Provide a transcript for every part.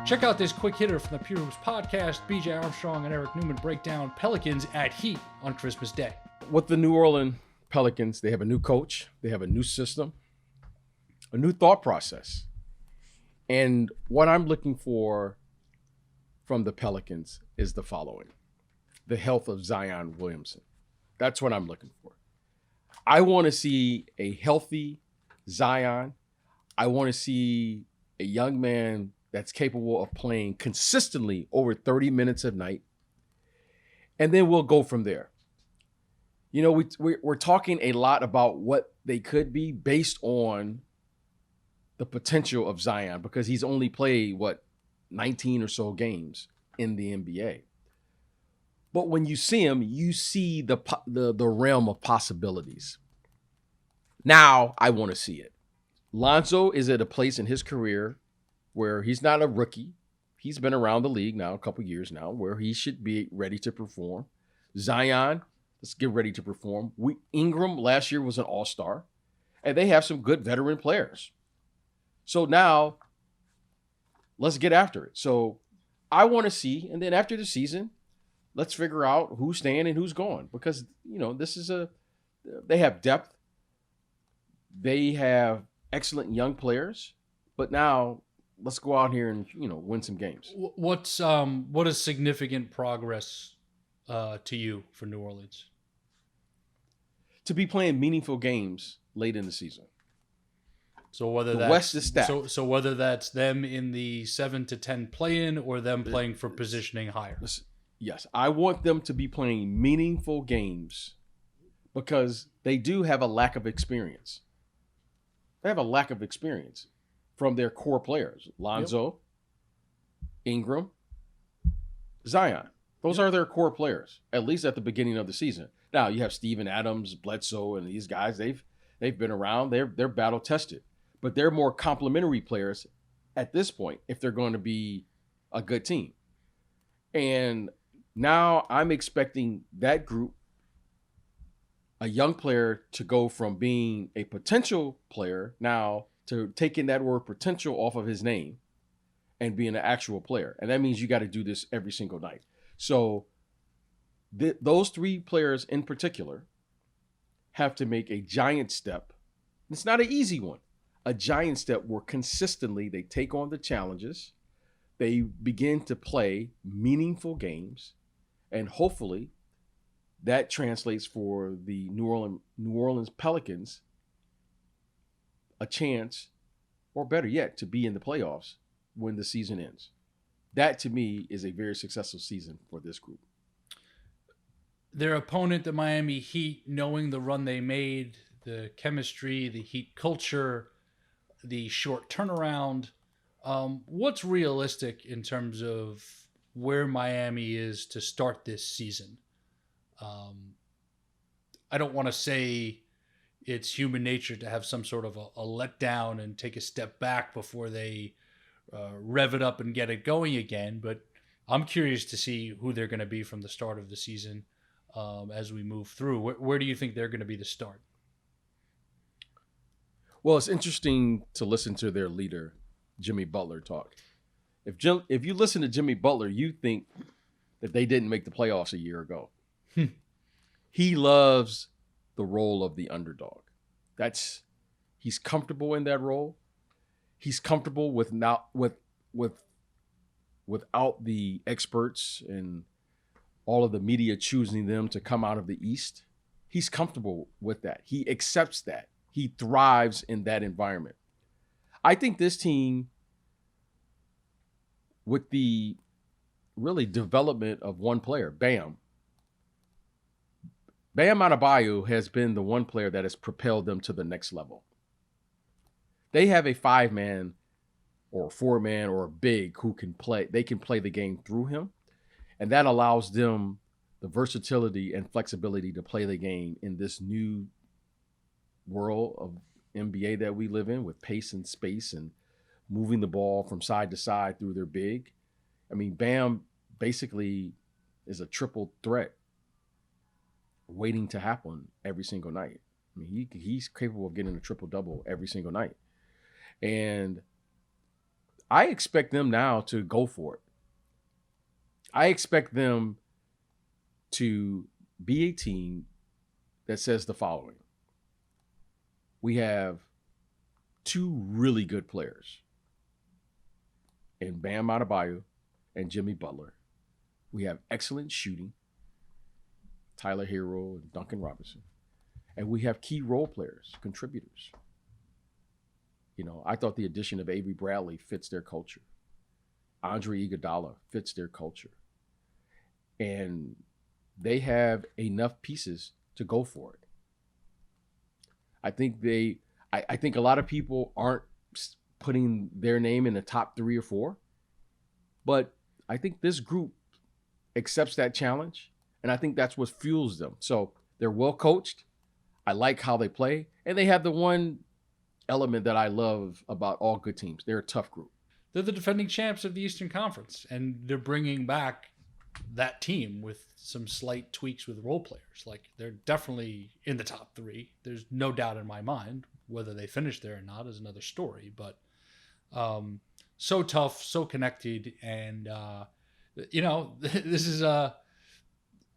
Check out this quick hitter from the Pure Hoops podcast. BJ Armstrong and Eric Newman break down Pelicans at Heat on Christmas Day. With the New Orleans Pelicans, they have a new coach, they have a new system, a new thought process. And what I'm looking for from the Pelicans is the following: the health of Zion Williamson. That's what I'm looking for. I want to see a healthy Zion. I want to see a young man that's capable of playing consistently over 30 minutes a night. And then we'll go from there. You know, we're talking a lot about what they could be based on the potential of Zion, because he's only played, 19 or so games in the NBA. But when you see him, you see the realm of possibilities. Now I want to see it. Lonzo is at a place in his career where he's not a rookie. He's been around the league now a couple years now, where he should be ready to perform. Zion, let's get ready to perform. Ingram last year was an all-star, and they have some good veteran players. So now let's get after it. So I want to see, and then after the season, let's figure out who's staying and who's going, because, you know, they have depth. They have excellent young players, but now let's go out here and, you know, win some games. What is significant progress to you for New Orleans? To be playing meaningful games late in the season. So whether the West is stacked. So whether that's them in the 7 to 10 play-in or them playing for positioning higher. Yes, I want them to be playing meaningful games because they do have a lack of experience. They have a lack of experience from their core players. Lonzo, Ingram, Zion. Those are their core players, at least at the beginning of the season. Now, you have Steven Adams, Bledsoe, and these guys. They've been around. They're battle tested. But they're more complementary players at this point if they're going to be a good team. And now I'm expecting that group, a young player, to go from being a potential player now to taking that word potential off of his name and being an actual player. And that means you got to do this every single night. So those three players in particular have to make a giant step. It's not an easy one. A giant step where consistently they take on the challenges, they begin to play meaningful games, and hopefully that translates for the New Orleans Pelicans a chance, or better yet, to be in the playoffs when the season ends. That, to me, is a very successful season for this group. Their opponent, the Miami Heat, knowing the run they made, the chemistry, the Heat culture, the short turnaround, what's realistic in terms of where Miami is to start this season? I don't want to say it's human nature to have some sort of a letdown and take a step back before they rev it up and get it going again, but I'm curious to see who they're going to be from the start of the season as we move through. Where do you think they're going to be to start? Well, it's interesting to listen to their leader, Jimmy Butler, talk. If you listen to Jimmy Butler, you think that they didn't make the playoffs a year ago. He loves the role of the underdog. He's comfortable in that role. He's comfortable without the experts and all of the media choosing them to come out of the East. He's comfortable with that. He accepts that. He thrives in that environment. I think this team, with the really development of one player, Bam Adebayo has been the one player that has propelled them to the next level. They have a 5-man or a 4-man or a big who can play. They can play the game through him, and that allows them the versatility and flexibility to play the game in this new world of NBA that we live in, with pace and space and moving the ball from side to side through their big. I mean, Bam basically is a triple threat waiting to happen every single night. I mean, he's capable of getting a triple-double every single night. And I expect them now to go for it. I expect them to be a team that says the following. We have two really good players in Bam Adebayo and Jimmy Butler. We have excellent shooting, Tyler Hero and Duncan Robinson. And we have key role players, contributors. You know, I thought the addition of Avery Bradley fits their culture. Andre Iguodala fits their culture. And they have enough pieces to go for it. I think a lot of people aren't putting their name in the top 3 or 4, but I think this group accepts that challenge, and I think that's what fuels them. So they're well coached. I like how they play, and they have the one element that I love about all good teams. They're a tough group. They're the defending champs of the Eastern Conference, and they're bringing back that team with some slight tweaks with role players. Like, they're definitely in the top 3. There's no doubt in my mind. Whether they finish there or not is another story. But so tough, so connected, and this is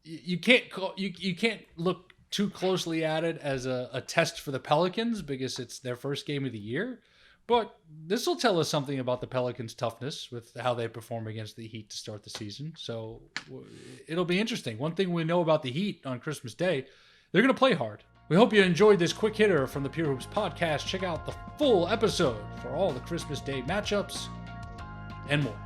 you can't look too closely at it as a test for the Pelicans because it's their first game of the year. But this will tell us something about the Pelicans' toughness with how they perform against the Heat to start the season. So it'll be interesting. One thing we know about the Heat on Christmas Day, they're going to play hard. We hope you enjoyed this quick hitter from the Pure Hoops podcast. Check out the full episode for all the Christmas Day matchups and more.